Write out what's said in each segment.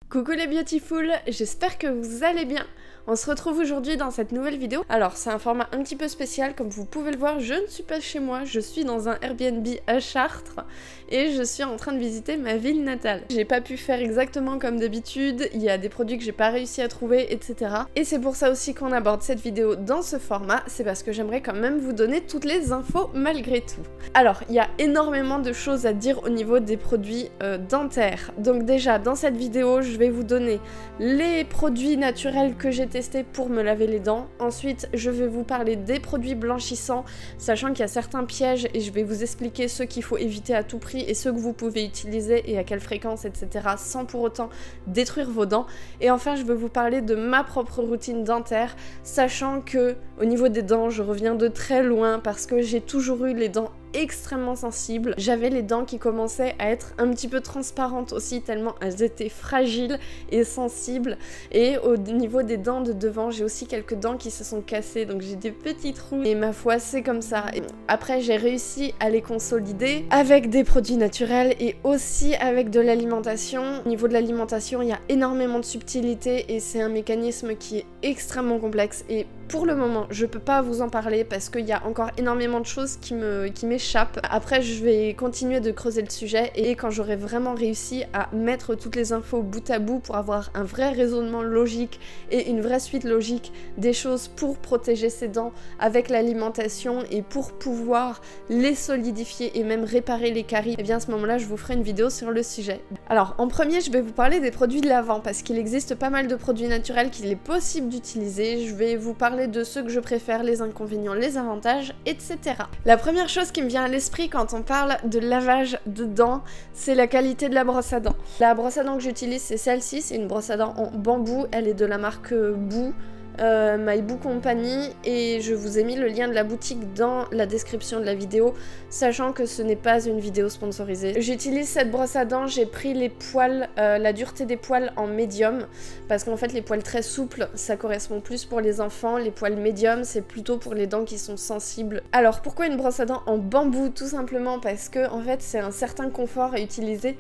Coucou les beautiful, j'espère que vous allez bien. On se retrouve aujourd'hui dans cette nouvelle vidéo. Alors c'est un format un petit peu spécial, comme vous pouvez le voir, je ne suis pas chez moi, je suis dans un Airbnb à Chartres et je suis en train de visiter ma ville natale. J'ai pas pu faire exactement comme d'habitude, il y a des produits que j'ai pas réussi à trouver, etc. Et c'est pour ça aussi qu'on aborde cette vidéo dans ce format, c'est parce que j'aimerais quand même vous donner toutes les infos malgré tout. Alors, il y a énormément de choses à dire au niveau des produits dentaires. Donc déjà, dans cette vidéo, je vais vous donner les produits naturels que j'ai testés pour me laver les dents. Ensuite, je vais vous parler des produits blanchissants, sachant qu'il y a certains pièges et je vais vous expliquer ceux qu'il faut éviter à tout prix et ceux que vous pouvez utiliser et à quelle fréquence, etc. sans pour autant détruire vos dents. Et enfin, je vais vous parler de ma propre routine dentaire, sachant que au niveau des dents, je reviens de très loin parce que j'ai toujours eu les dents extrêmement sensibles. J'avais les dents qui commençaient à être un petit peu transparentes aussi, tellement elles étaient fragiles et sensibles. Et au niveau des dents de devant, j'ai aussi quelques dents qui se sont cassées, donc j'ai des petits trous. Et ma foi, c'est comme ça. Et après, j'ai réussi à les consolider avec des produits naturels et aussi avec de l'alimentation. Au niveau de l'alimentation, il y a énormément de subtilité et c'est un mécanisme qui est extrêmement complexe. Et pour le moment, je peux pas vous en parler parce qu'il y a encore énormément de choses qui m'échappent. Après, je vais continuer de creuser le sujet et quand j'aurai vraiment réussi à mettre toutes les infos bout à bout pour avoir un vrai raisonnement logique et une vraie suite logique des choses pour protéger ses dents avec l'alimentation et pour pouvoir les solidifier et même réparer les caries, et bien à ce moment-là, je vous ferai une vidéo sur le sujet. Alors, en premier, je vais vous parler des produits de lavant parce qu'il existe pas mal de produits naturels qu'il est possible d'utiliser. Je vais vous parler de ceux que je préfère, les inconvénients, les avantages, etc. La première chose qui me vient à l'esprit quand on parle de lavage de dents, c'est la qualité de la brosse à dents. La brosse à dents que j'utilise, c'est celle-ci, c'est une brosse à dents en bambou, elle est de la marque Boo. My Boo Company, et je vous ai mis le lien de la boutique dans la description de la vidéo, sachant que ce n'est pas une vidéo sponsorisée. J'utilise cette brosse à dents, j'ai pris les poils, la dureté des poils en médium, parce qu'en fait les poils très souples, ça correspond plus pour les enfants, les poils médium, c'est plutôt pour les dents qui sont sensibles. Alors pourquoi une brosse à dents en bambou? Tout simplement parce que en fait c'est un certain confort à utiliser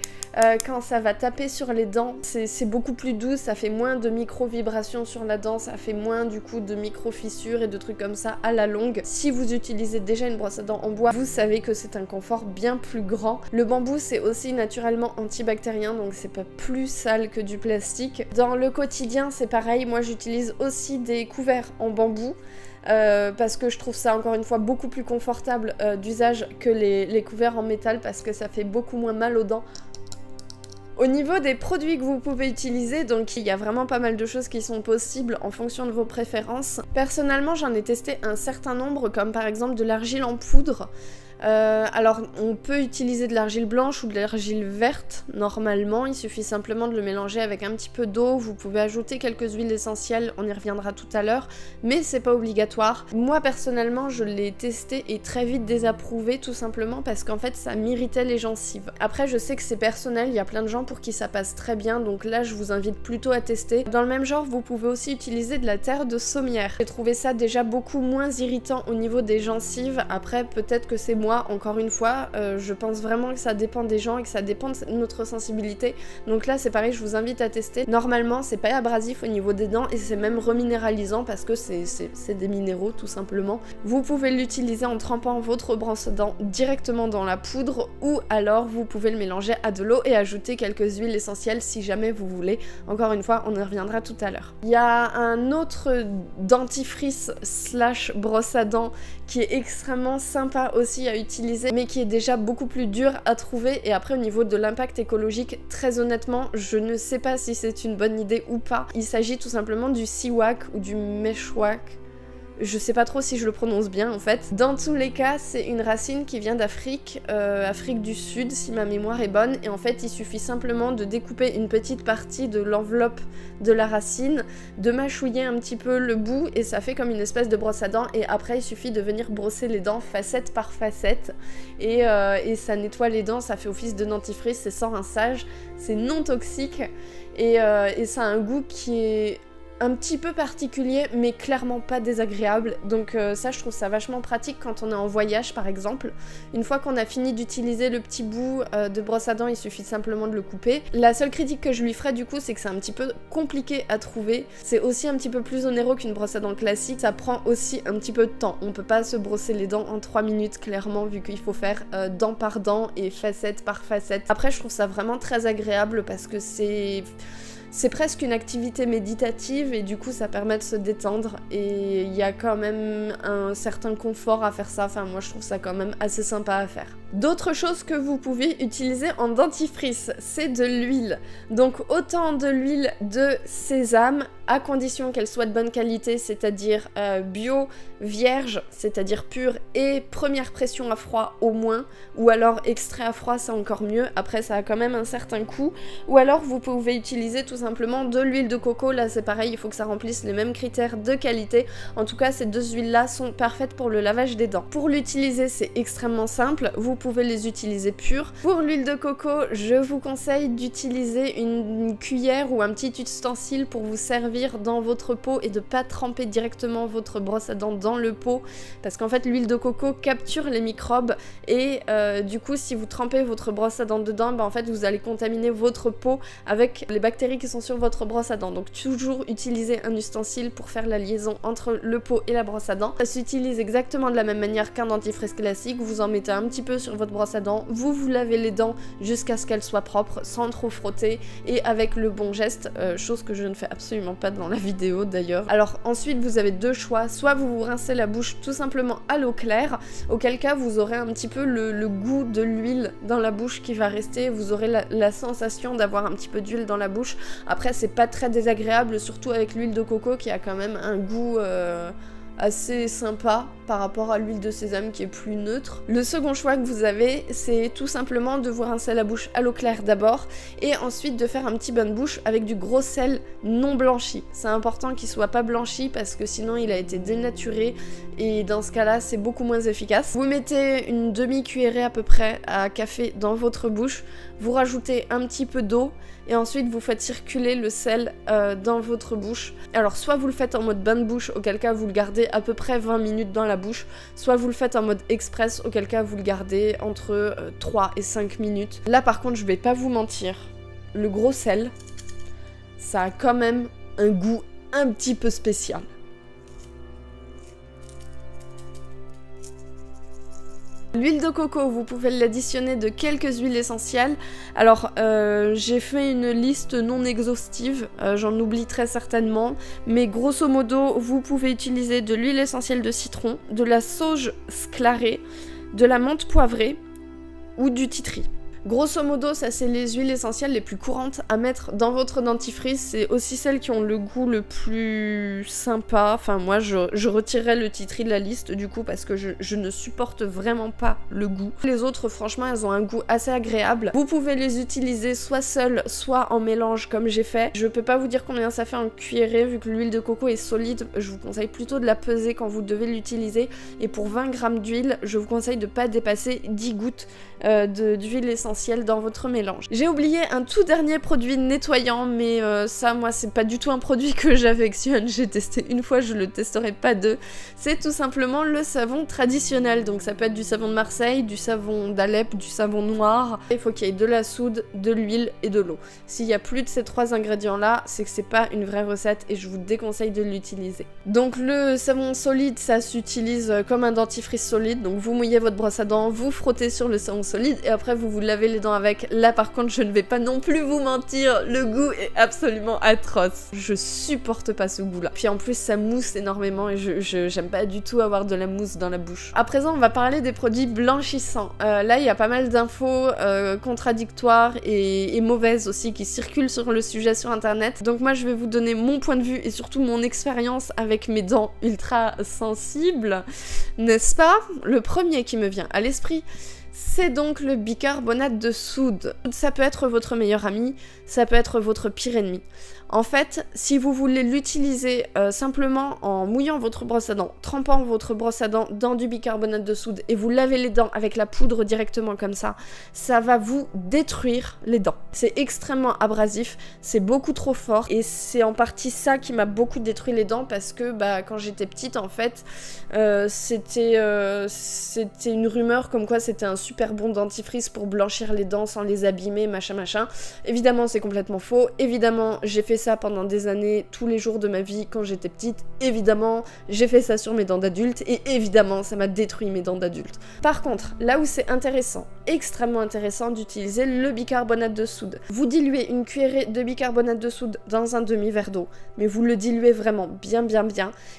quand ça va taper sur les dents, c'est beaucoup plus doux, ça fait moins de micro-vibrations sur la dent, ça fait moins du coup de micro-fissures et de trucs comme ça à la longue. Si vous utilisez déjà une brosse à dents en bois, vous savez que c'est un confort bien plus grand. Le bambou c'est aussi naturellement antibactérien, donc c'est pas plus sale que du plastique. Dans le quotidien c'est pareil, moi j'utilise aussi des couverts en bambou. Parce que je trouve ça encore une fois beaucoup plus confortable d'usage que les couverts en métal parce que ça fait beaucoup moins mal aux dents. Au niveau des produits que vous pouvez utiliser, donc il y a vraiment pas mal de choses qui sont possibles en fonction de vos préférences. Personnellement, j'en ai testé un certain nombre, comme par exemple de l'argile en poudre. Alors on peut utiliser de l'argile blanche ou de l'argile verte normalement, il suffit simplement de le mélanger avec un petit peu d'eau, vous pouvez ajouter quelques huiles essentielles, on y reviendra tout à l'heure, mais c'est pas obligatoire. Moi personnellement je l'ai testé et très vite désapprouvé tout simplement parce qu'en fait ça m'irritait les gencives. Après je sais que c'est personnel, il y a plein de gens pour qui ça passe très bien, donc là je vous invite plutôt à tester. Dans le même genre vous pouvez aussi utiliser de la terre de saumière. J'ai trouvé ça déjà beaucoup moins irritant au niveau des gencives, après peut-être que c'est moi, encore une fois, je pense vraiment que ça dépend des gens et que ça dépend de notre sensibilité. Donc là, c'est pareil, je vous invite à tester. Normalement, c'est pas abrasif au niveau des dents et c'est même reminéralisant parce que c'est des minéraux tout simplement. Vous pouvez l'utiliser en trempant votre brosse à dents directement dans la poudre ou alors vous pouvez le mélanger à de l'eau et ajouter quelques huiles essentielles si jamais vous voulez. Encore une fois, on y reviendra tout à l'heure. Il y a un autre dentifrice slash brosse à dents qui est extrêmement sympa aussi à utiliser mais qui est déjà beaucoup plus dur à trouver. Et après au niveau de l'impact écologique, très honnêtement je ne sais pas si c'est une bonne idée ou pas. Il s'agit tout simplement du Siwak ou du Meshwak. Je sais pas trop si je le prononce bien en fait. Dans tous les cas, c'est une racine qui vient d'Afrique, Afrique du Sud si ma mémoire est bonne, et en fait il suffit simplement de découper une petite partie de l'enveloppe de la racine, de mâchouiller un petit peu le bout et ça fait comme une espèce de brosse à dents et après il suffit de venir brosser les dents facette par facette et ça nettoie les dents, ça fait office de dentifrice, c'est sans rinçage, c'est non toxique et ça a un goût qui est un petit peu particulier mais clairement pas désagréable, donc ça je trouve ça vachement pratique quand on est en voyage par exemple. Une fois qu'on a fini d'utiliser le petit bout de brosse à dents, il suffit simplement de le couper. La seule critique que je lui ferais du coup, c'est que c'est un petit peu compliqué à trouver, c'est aussi un petit peu plus onéreux qu'une brosse à dents classique, ça prend aussi un petit peu de temps, on peut pas se brosser les dents en 3 minutes clairement, vu qu'il faut faire dent par dent et facette par facette. Après je trouve ça vraiment très agréable parce que c'est presque une activité méditative et du coup ça permet de se détendre et il y a quand même un certain confort à faire ça, enfin moi je trouve ça quand même assez sympa à faire. D'autres choses que vous pouvez utiliser en dentifrice, c'est de l'huile. Donc autant de l'huile de sésame, à condition qu'elle soit de bonne qualité, c'est-à-dire bio, vierge, c'est-à-dire pure et première pression à froid au moins, ou alors extrait à froid c'est encore mieux, après ça a quand même un certain coût, ou alors vous pouvez utiliser tout simplement de l'huile de coco, là c'est pareil, il faut que ça remplisse les mêmes critères de qualité, en tout cas ces deux huiles là sont parfaites pour le lavage des dents. Pour l'utiliser c'est extrêmement simple, vous pouvez les utiliser pures. Pour l'huile de coco, je vous conseille d'utiliser une cuillère ou un petit ustensile pour vous servir dans votre pot et de pas tremper directement votre brosse à dents dans le pot, parce qu'en fait l'huile de coco capture les microbes et du coup si vous trempez votre brosse à dents dedans, bah, en fait vous allez contaminer votre pot avec les bactéries qui sont sur votre brosse à dents. Donc toujours utiliser un ustensile pour faire la liaison entre le pot et la brosse à dents. Ça s'utilise exactement de la même manière qu'un dentifrice classique, vous en mettez un petit peu sur votre brosse à dents, vous lavez les dents jusqu'à ce qu'elles soient propres sans trop frotter et avec le bon geste, chose que je ne fais absolument pas dans la vidéo d'ailleurs. Alors ensuite vous avez deux choix, soit vous vous rincez la bouche tout simplement à l'eau claire, auquel cas vous aurez un petit peu le goût de l'huile dans la bouche qui va rester, vous aurez la sensation d'avoir un petit peu d'huile dans la bouche. Après c'est pas très désagréable, surtout avec l'huile de coco qui a quand même un goût assez sympa par rapport à l'huile de sésame qui est plus neutre. Le second choix que vous avez, c'est tout simplement de vous rincer la bouche à l'eau claire d'abord et ensuite de faire un petit bain de bouche avec du gros sel non blanchi. C'est important qu'il soit pas blanchi parce que sinon il a été dénaturé et dans ce cas-là c'est beaucoup moins efficace. Vous mettez une demi-cuillerée à peu près à café dans votre bouche, vous rajoutez un petit peu d'eau et ensuite vous faites circuler le sel dans votre bouche. Alors soit vous le faites en mode bain de bouche, auquel cas vous le gardez à peu près 20 minutes dans la bouche, soit vous le faites en mode express, auquel cas vous le gardez entre 3 et 5 minutes. Là par contre je vais pas vous mentir, le gros sel, ça a quand même un goût un petit peu spécial. L'huile de coco, vous pouvez l'additionner de quelques huiles essentielles. Alors, j'ai fait une liste non exhaustive, j'en oublie très certainement, mais grosso modo, vous pouvez utiliser de l'huile essentielle de citron, de la sauge sclarée, de la menthe poivrée ou du titri. Grosso modo, ça c'est les huiles essentielles les plus courantes à mettre dans votre dentifrice, c'est aussi celles qui ont le goût le plus sympa. Enfin moi je retirerais le titri de la liste du coup parce que je ne supporte vraiment pas le goût. Les autres franchement elles ont un goût assez agréable. Vous pouvez les utiliser soit seules, soit en mélange comme j'ai fait. Je peux pas vous dire combien ça fait en cuillerée vu que l'huile de coco est solide, je vous conseille plutôt de la peser quand vous devez l'utiliser et pour 20 g d'huile, je vous conseille de pas dépasser 10 gouttes d'huile essentielle dans votre mélange. J'ai oublié un tout dernier produit nettoyant, mais ça moi c'est pas du tout un produit que j'affectionne, j'ai testé une fois, je le testerai pas deux. C'est tout simplement le savon traditionnel, donc ça peut être du savon de Marseille, du savon d'Alep, du savon noir. Il faut qu'il y ait de la soude, de l'huile et de l'eau. S'il y a plus de ces trois ingrédients là, c'est que c'est pas une vraie recette et je vous déconseille de l'utiliser. Donc le savon solide, ça s'utilise comme un dentifrice solide, donc vous mouillez votre brosse à dents, vous frottez sur le savon solide et après vous vous lavez les dents avec. Là par contre je ne vais pas non plus vous mentir, le goût est absolument atroce. Je supporte pas ce goût là. Puis en plus ça mousse énormément et j'aime pas du tout avoir de la mousse dans la bouche. À présent on va parler des produits blanchissants. Là il y a pas mal d'infos contradictoires et mauvaises aussi qui circulent sur le sujet sur internet. Donc moi je vais vous donner mon point de vue et surtout mon expérience avec mes dents ultra sensibles, n'est-ce pas? Le premier qui me vient à l'esprit, c'est donc le bicarbonate de soude. Ça peut être votre meilleur ami, ça peut être votre pire ennemi. En fait, si vous voulez l'utiliser simplement en mouillant votre brosse à dents, trempant votre brosse à dents dans du bicarbonate de soude et vous lavez les dents avec la poudre directement comme ça va vous détruire les dents. C'est extrêmement abrasif, c'est beaucoup trop fort et c'est en partie ça qui m'a beaucoup détruit les dents parce que quand j'étais petite en fait, c'était une rumeur comme quoi c'était un super bon dentifrice pour blanchir les dents sans les abîmer, machin machin. Évidemment c'est complètement faux, évidemment j'ai fait ça pendant des années, tous les jours de ma vie quand j'étais petite, évidemment j'ai fait ça sur mes dents d'adulte et évidemment ça m'a détruit mes dents d'adulte. Par contre, là où c'est intéressant, extrêmement intéressant d'utiliser le bicarbonate de soude. Vous diluez une cuillerée de bicarbonate de soude dans un demi-verre d'eau, mais vous le diluez vraiment bien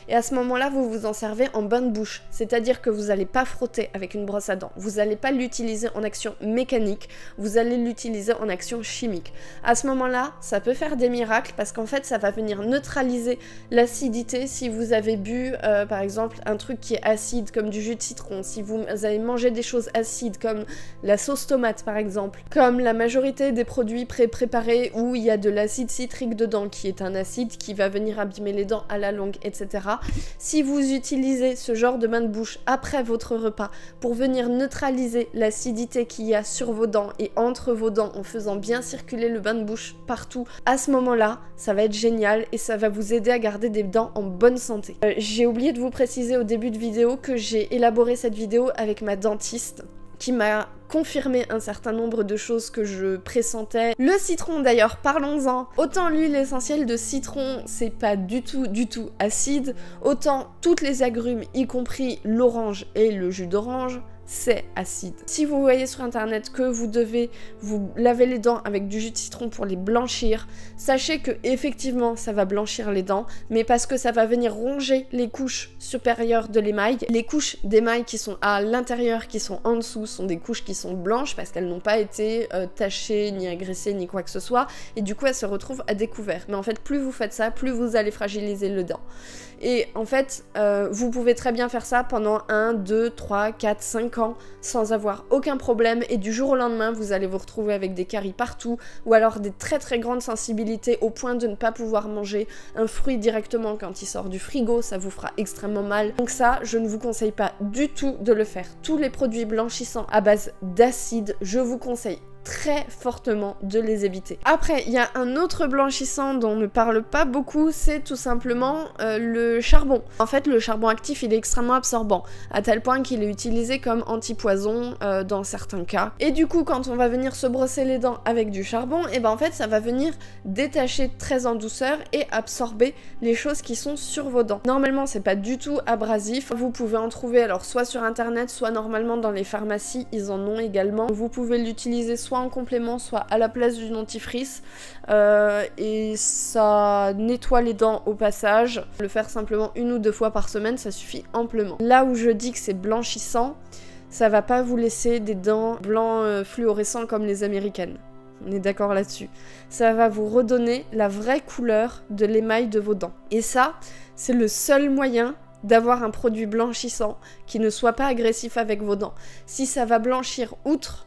et à ce moment-là vous vous en servez en bain de bouche, c'est-à-dire que vous n'allez pas frotter avec une brosse à dents, vous n'allez pas l'utiliser en action mécanique, vous allez l'utiliser en action chimique. À ce moment-là, ça peut faire des miracles parce qu'en fait ça va venir neutraliser l'acidité si vous avez bu par exemple un truc qui est acide comme du jus de citron, si vous avez mangé des choses acides comme la sauce tomate par exemple, comme la majorité des produits pré-préparés où il y a de l'acide citrique dedans qui est un acide qui va venir abîmer les dents à la longue, etc. Si vous utilisez ce genre de bain de bouche après votre repas pour venir neutraliser l'acidité qu'il y a sur vos dents et entre vos dents en faisant bien circuler le bain de bouche partout, à ce moment-là, ça va être génial et ça va vous aider à garder des dents en bonne santé. J'ai oublié de vous préciser au début de vidéo que j'ai élaboré cette vidéo avec ma dentiste qui m'a confirmé un certain nombre de choses que je pressentais. Le citron d'ailleurs, parlons-en. Autant l'huile essentielle de citron, c'est pas du tout acide, autant toutes les agrumes, y compris l'orange et le jus d'orange, c'est acide. Si vous voyez sur internet que vous devez vous laver les dents avec du jus de citron pour les blanchir, sachez que effectivement ça va blanchir les dents, mais parce que ça va venir ronger les couches supérieures de l'émail. Les couches d'émail qui sont à l'intérieur, qui sont en dessous, sont des couches qui sont blanches parce qu'elles n'ont pas été tachées, ni agressées, ni quoi que ce soit, et du coup elles se retrouvent à découvert. Mais en fait, plus vous faites ça, plus vous allez fragiliser le dent. Et en fait, vous pouvez très bien faire ça pendant 1, 2, 3, 4, 5 ans sans avoir aucun problème et du jour au lendemain, vous allez vous retrouver avec des caries partout ou alors des très grandes sensibilités au point de ne pas pouvoir manger un fruit directement quand il sort du frigo, ça vous fera extrêmement mal. Donc ça, je ne vous conseille pas du tout de le faire. Tous les produits blanchissants à base d'acide, je vous conseille très fortement de les éviter. Après, il y a un autre blanchissant dont on ne parle pas beaucoup, c'est tout simplement le charbon. En fait, le charbon actif, il est extrêmement absorbant, à tel point qu'il est utilisé comme antipoison dans certains cas. Et du coup, quand on va venir se brosser les dents avec du charbon, et ben en fait, ça va venir détacher très en douceur et absorber les choses qui sont sur vos dents. Normalement, c'est pas du tout abrasif. Vous pouvez en trouver alors soit sur internet, soit normalement dans les pharmacies, ils en ont également. Vous pouvez l'utiliser soit en complément, soit à la place du dentifrice et ça nettoie les dents au passage. Le faire simplement 1 ou 2 fois par semaine, ça suffit amplement. Là où je dis que c'est blanchissant, ça va pas vous laisser des dents blancs fluorescents comme les américaines. On est d'accord là-dessus. Ça va vous redonner la vraie couleur de l'émail de vos dents. Et ça, c'est le seul moyen d'avoir un produit blanchissant qui ne soit pas agressif avec vos dents. Si ça va blanchir outre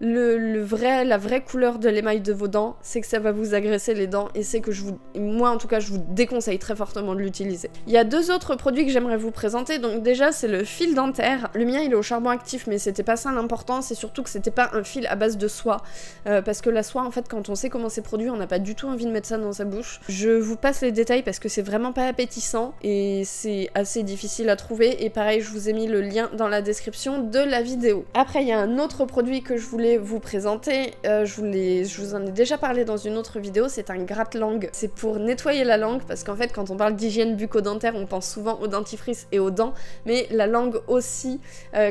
la vraie couleur de l'émail de vos dents, c'est que ça va vous agresser les dents et c'est que moi en tout cas je vous déconseille très fortement de l'utiliser. Il y a 2 autres produits que j'aimerais vous présenter, donc déjà c'est le fil dentaire. Le mien il est au charbon actif mais c'était pas ça l'important, c'est surtout que c'était pas un fil à base de soie, parce que la soie en fait quand on sait comment c'est produit on n'a pas du tout envie de mettre ça dans sa bouche. Je vous passe les détails parce que c'est vraiment pas appétissant et c'est assez difficile à trouver et pareil je vous ai mis le lien dans la description de la vidéo. Après il y a un autre produit que je voulais vous présenter, je vous en ai déjà parlé dans une autre vidéo, c'est un gratte-langue. C'est pour nettoyer la langue parce qu'en fait quand on parle d'hygiène bucco-dentaire on pense souvent au dentifrice et aux dents, mais la langue aussi,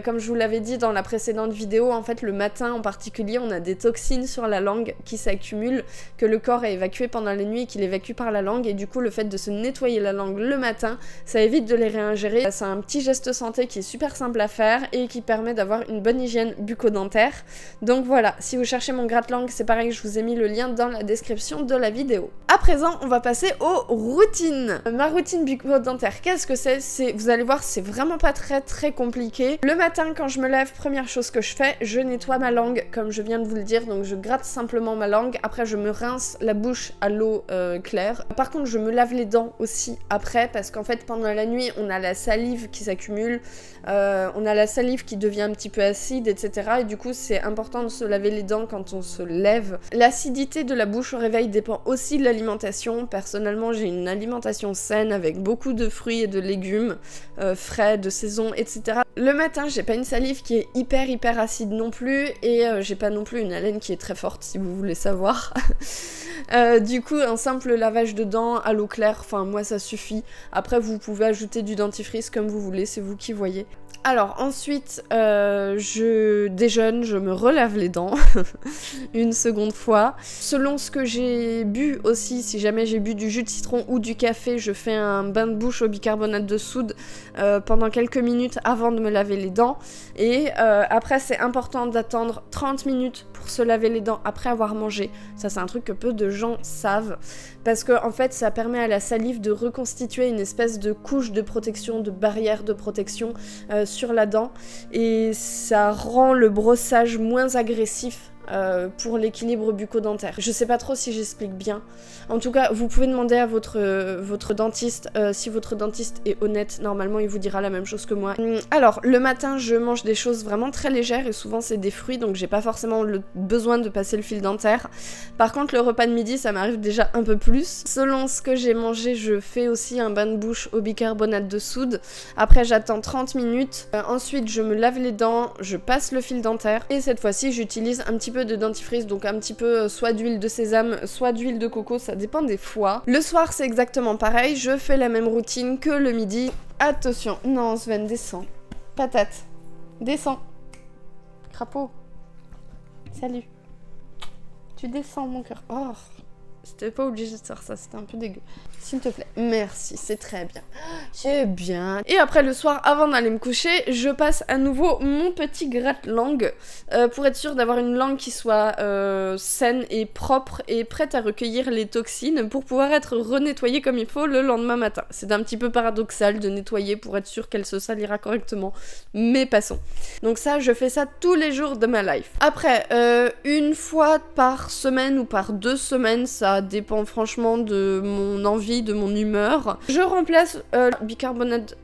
comme je vous l'avais dit dans la précédente vidéo, en fait le matin en particulier on a des toxines sur la langue qui s'accumulent, que le corps a évacué pendant les nuits et qu'il évacue par la langue et du coup le fait de se nettoyer la langue le matin, ça évite de les réingérer. C'est un petit geste santé qui est super simple à faire et qui permet d'avoir une bonne hygiène bucco-dentaire. Donc voilà, si vous cherchez mon gratte-langue, c'est pareil, je vous ai mis le lien dans la description de la vidéo. À présent, on va passer aux routines. Ma routine bucco-dentaire, qu'est-ce que c'est? Vous allez voir, c'est vraiment pas très compliqué. Le matin, quand je me lève, première chose que je fais, je nettoie ma langue, comme je viens de vous le dire, donc je gratte simplement ma langue. Après, je me rince la bouche à l'eau claire. Par contre, je me lave les dents aussi après, parce qu'en fait, pendant la nuit, on a la salive qui s'accumule, on a la salive qui devient un petit peu acide, etc. Et du coup, c'est important de se laver les dents quand on se lève. L'acidité de la bouche au réveil dépend aussi de l'alimentation. Personnellement, j'ai une alimentation saine avec beaucoup de fruits et de légumes frais, de saison, etc. Le matin, j'ai pas une salive qui est hyper acide non plus, et j'ai pas non plus une haleine qui est très forte, si vous voulez savoir. Du coup, un simple lavage de dents à l'eau claire, enfin moi ça suffit. Après, vous pouvez ajouter du dentifrice comme vous voulez, c'est vous qui voyez. Alors ensuite, je déjeune, je me relave les dents une seconde fois. Selon ce que j'ai bu aussi, si jamais j'ai bu du jus de citron ou du café, je fais un bain de bouche au bicarbonate de soude pendant quelques minutes avant de me laver les dents. Et après, c'est important d'attendre 30 minutes pour se laver les dents après avoir mangé. Ça, c'est un truc que peu de gens savent. Parce que en fait, ça permet à la salive de reconstituer une espèce de couche de protection, de barrière de protection sur la dent, et ça rend le brossage moins agressif pour l'équilibre bucco-dentaire. Je sais pas trop si j'explique bien. En tout cas, vous pouvez demander à votre dentiste. Si votre dentiste est honnête, normalement il vous dira la même chose que moi. Alors, le matin, je mange des choses vraiment très légères et souvent c'est des fruits, donc j'ai pas forcément le besoin de passer le fil dentaire. Par contre, le repas de midi, ça m'arrive déjà un peu plus. Selon ce que j'ai mangé, je fais aussi un bain de bouche au bicarbonate de soude. Après, j'attends 30 minutes. Ensuite, je me lave les dents, je passe le fil dentaire, et cette fois-ci, j'utilise un petit peu de dentifrice, donc un petit peu soit d'huile de sésame, soit d'huile de coco, ça dépend des fois. Le soir, c'est exactement pareil, je fais la même routine que le midi. Attention, non Sven, descends. Patate, descends. Crapaud, salut. Tu descends mon cœur. Oh, c'était pas obligé de faire ça, c'était un peu dégueu. S'il te plaît, merci, c'est très bien. C'est bien. Et après le soir, avant d'aller me coucher, je passe à nouveau mon petit gratte-langue pour être sûre d'avoir une langue qui soit saine et propre et prête à recueillir les toxines pour pouvoir être renettoyée comme il faut le lendemain matin. C'est un petit peu paradoxal de nettoyer pour être sûr qu'elle se salira correctement, mais passons. Donc ça, je fais ça tous les jours de ma life. Après, une fois par semaine ou par 2 semaines, ça dépend franchement de mon envie, de mon humeur. Je remplace bicarbonate.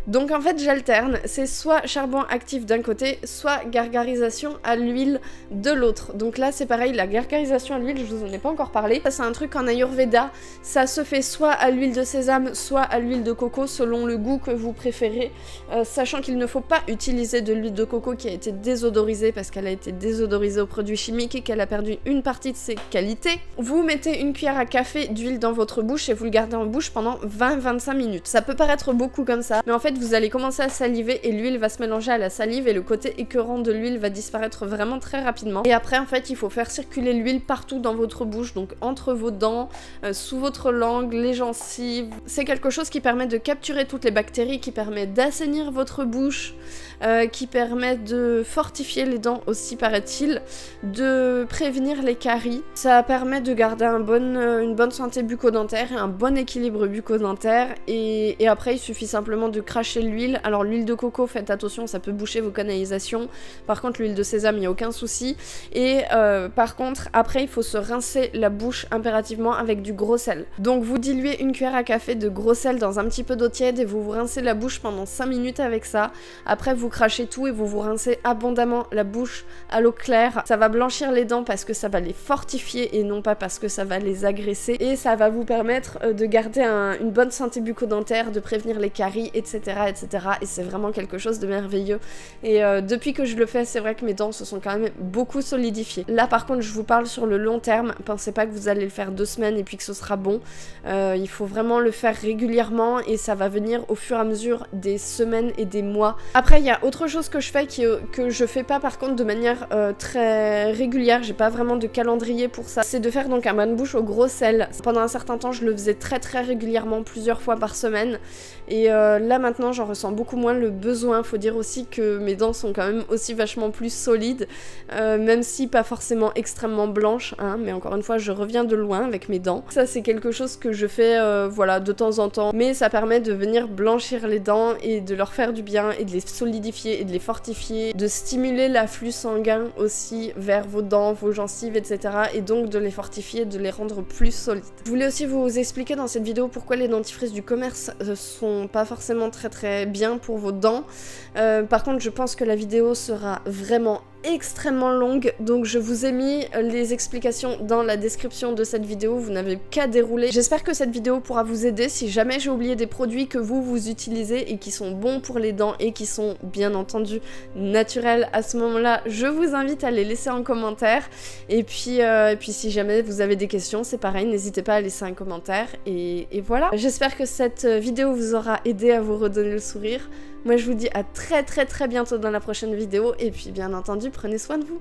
Donc en fait j'alterne, c'est soit charbon actif d'un côté, soit gargarisation à l'huile de l'autre. Donc là c'est pareil, la gargarisation à l'huile, je vous en ai pas encore parlé. Ça c'est un truc en Ayurveda, ça se fait soit à l'huile de sésame, soit à l'huile de coco selon le goût que vous préférez. Sachant qu'il ne faut pas utiliser de l'huile de coco qui a été désodorisée parce qu'elle a été désodorisée aux produits chimiques et qu'elle a perdu une partie de ses qualités. Vous mettez une cuillère à café d'huile dans votre bouche et vous le gardez en bouche pendant 20-25 minutes. Ça peut paraître beaucoup comme ça, mais en fait vous allez commencer à saliver et l'huile va se mélanger à la salive et le côté écœurant de l'huile va disparaître vraiment très rapidement. Et après en fait il faut faire circuler l'huile partout dans votre bouche, donc entre vos dents, sous votre langue, les gencives. C'est quelque chose qui permet de capturer toutes les bactéries, qui permet d'assainir votre bouche, qui permet de fortifier les dents aussi paraît-il, de prévenir les caries. Ça permet de garder une bonne santé bucco-dentaire et un bon équilibre bucco-dentaire, et après il suffit simplement de cracher l'huile. Alors l'huile de coco, faites attention, ça peut boucher vos canalisations. Par contre l'huile de sésame, il n'y a aucun souci. Et par contre, après il faut se rincer la bouche impérativement avec du gros sel. Donc vous diluez une cuillère à café de gros sel dans un petit peu d'eau tiède et vous vous rincez la bouche pendant 5 minutes avec ça. Après vous crachez tout et vous vous rincez abondamment la bouche à l'eau claire. Ça va blanchir les dents parce que ça va les fortifier et non pas parce que ça va les agresser. Et ça va vous permettre de garder une bonne santé bucco-dentaire, de prévenir les caries, etc. Et c'est vraiment quelque chose de merveilleux. Et depuis que je le fais, c'est vrai que mes dents se sont quand même beaucoup solidifiées. Là par contre, je vous parle sur le long terme. Pensez pas que vous allez le faire 2 semaines et puis que ce sera bon. Il faut vraiment le faire régulièrement et ça va venir au fur et à mesure des semaines et des mois. Après, il y a autre chose que je fais que je fais pas par contre de manière très régulière. J'ai pas vraiment de calendrier pour ça. C'est de faire donc un bain de bouche au gros sel. Pendant un certain temps, je le faisais très régulièrement, plusieurs fois par semaine. Et là maintenant, maintenant j'en ressens beaucoup moins le besoin. Faut dire aussi que mes dents sont quand même aussi vachement plus solides, même si pas forcément extrêmement blanches, hein, mais encore une fois je reviens de loin avec mes dents. Ça c'est quelque chose que je fais voilà, de temps en temps, mais ça permet de venir blanchir les dents et de leur faire du bien et de les solidifier et de les fortifier, de stimuler l'afflux sanguin aussi vers vos dents, vos gencives, etc. et donc de les fortifier, de les rendre plus solides. Je voulais aussi vous expliquer dans cette vidéo pourquoi les dentifrices du commerce sont pas forcément très bien pour vos dents. Par contre je pense que la vidéo sera vraiment extrêmement longue, donc je vous ai mis les explications dans la description de cette vidéo, vous n'avez qu'à dérouler. J'espère que cette vidéo pourra vous aider si jamais j'ai oublié des produits que vous utilisez et qui sont bons pour les dents et qui sont bien entendu naturels. À ce moment-là, je vous invite à les laisser en commentaire et puis si jamais vous avez des questions, c'est pareil, n'hésitez pas à laisser un commentaire et voilà. J'espère que cette vidéo vous aura aidé à vous redonner le sourire. Moi je vous dis à très bientôt dans la prochaine vidéo et puis bien entendu prenez soin de vous.